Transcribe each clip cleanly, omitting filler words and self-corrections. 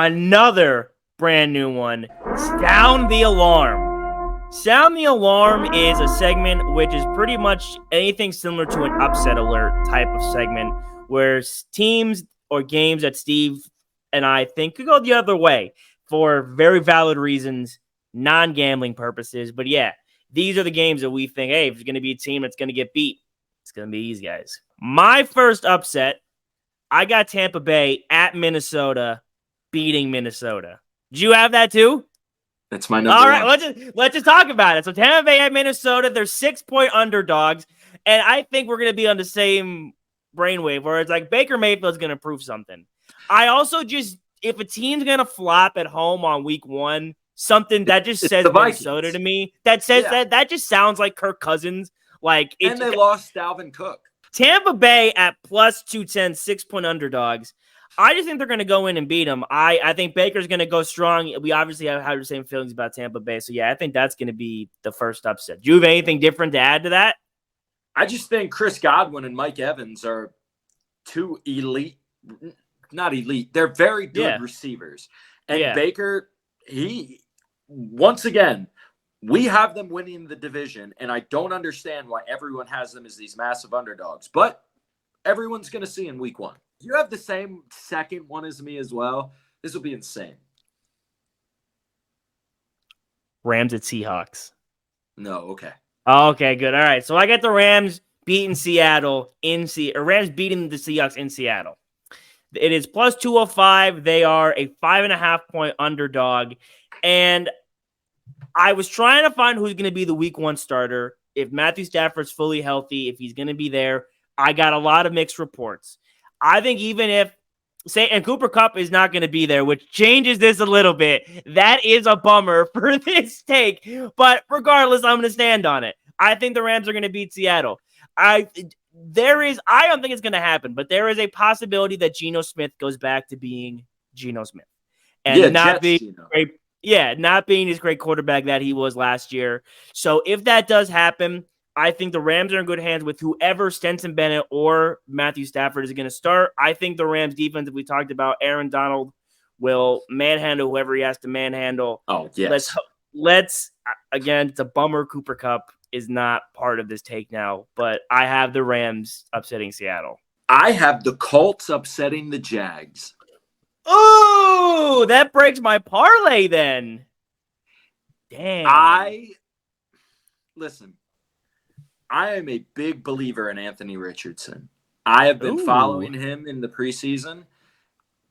Another brand new one. Sound the alarm. Sound the alarm is a segment which is pretty much anything similar to an upset alert type of segment where teams or games that Steve and I think could go the other way for very valid reasons, non-gambling purposes. But yeah, these are the games that we think, hey, if it's going to be a team that's going to get beat, it's going to be these guys. My first upset, I got Tampa Bay at Minnesota beating Minnesota. Did you have that too? That's my number All right, one. let's just talk about it. So Tampa Bay at Minnesota, they're 6-point underdogs, and I think we're going to be on the same brainwave where it's like Baker Mayfield's going to prove something. I also just, if a team's going to flop at home on week 1, something that just says Minnesota to me, that says that just sounds like Kirk Cousins. Like, and they lost Dalvin Cook. Tampa Bay at plus 210, 6-point underdogs. I just think they're going to go in and beat them. I think Baker's going to go strong. We obviously have the same feelings about Tampa Bay. So, yeah, I think that's going to be the first upset. Do you have anything different to add to that? I just think Chris Godwin and Mike Evans are two elite, not elite. They're very good receivers. And Baker, once again, we have them winning the division. And I don't understand why everyone has them as these massive underdogs. But everyone's going to see in week 1. You have the same second one as me as well. This will be insane. Rams at Seahawks. No, okay. Okay, good. All right. So I got the Rams beating Seattle Rams beating the Seahawks in Seattle. It is plus 205. They are a 5.5-point underdog. And I was trying to find who's going to be the week 1 starter. If Matthew Stafford's fully healthy, if he's going to be there, I got a lot of mixed reports. I think even if, and Cooper Kupp is not going to be there, which changes this a little bit. That is a bummer for this take. But regardless, I'm going to stand on it. I think the Rams are going to beat Seattle. I don't think it's going to happen, but there is a possibility that Geno Smith goes back to being Geno Smith. And not being his great quarterback that he was last year. So if that does happen, I think the Rams are in good hands with whoever Stenson Bennett or Matthew Stafford is going to start. I think the Rams defense, if we talked about, Aaron Donald will manhandle whoever he has to manhandle. Oh, yes. Let's again, it's a bummer Cooper Kupp is not part of this take now, but I have the Rams upsetting Seattle. I have the Colts upsetting the Jags. Oh, that breaks my parlay then. Damn. Listen. I am a big believer in Anthony Richardson. I have been following him in the preseason.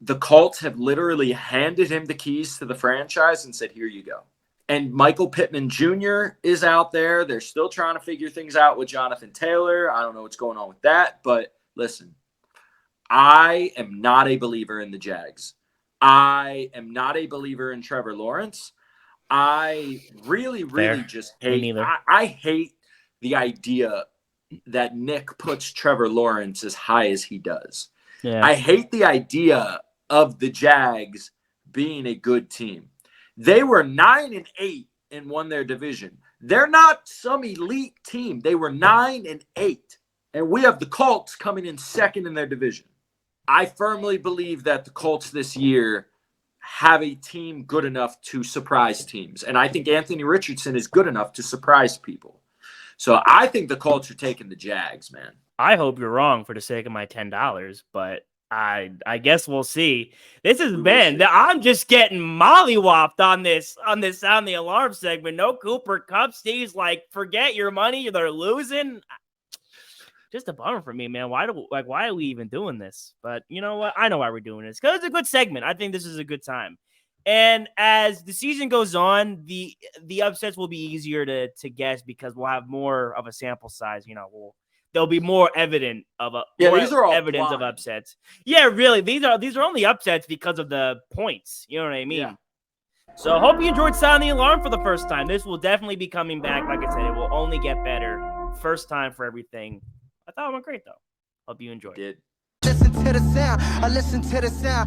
The Colts have literally handed him the keys to the franchise and said, here you go. And Michael Pittman Jr. is out there. They're still trying to figure things out with Jonathan Taylor. I don't know what's going on with that. But listen, I am not a believer in the Jags. I am not a believer in Trevor Lawrence. I really just hate – I hate the idea that Nick puts Trevor Lawrence as high as he does. Yeah. I hate the idea of the Jags being a good team. They were 9-8 and won their division. They're not some elite team. They were 9-8. And we have the Colts coming in second in their division. I firmly believe that the Colts this year have a team good enough to surprise teams. And I think Anthony Richardson is good enough to surprise people. So I think the Colts are taking the Jags, man. I hope you're wrong for the sake of my $10, but I guess we'll see. This has been, I'm just getting mollywopped on this Sound the Alarm segment. No Cooper Kupp. Steve's like, forget your money. They're losing. Just a bummer for me, man. Why are we even doing this? But you know what? I know why we're doing this. Because it's a good segment. I think this is a good time. And as the season goes on, the upsets will be easier to guess because we'll have more of a sample size. You know, there'll be more evidence of evidence of upsets. Yeah, really, these are only upsets because of the points. You know what I mean? Yeah. So I hope you enjoyed Sound the Alarm for the first time. This will definitely be coming back. Like I said, it will only get better. First time for everything. I thought it went great though. Hope you enjoyed. Did. Listen to the sound. I listen to the sound.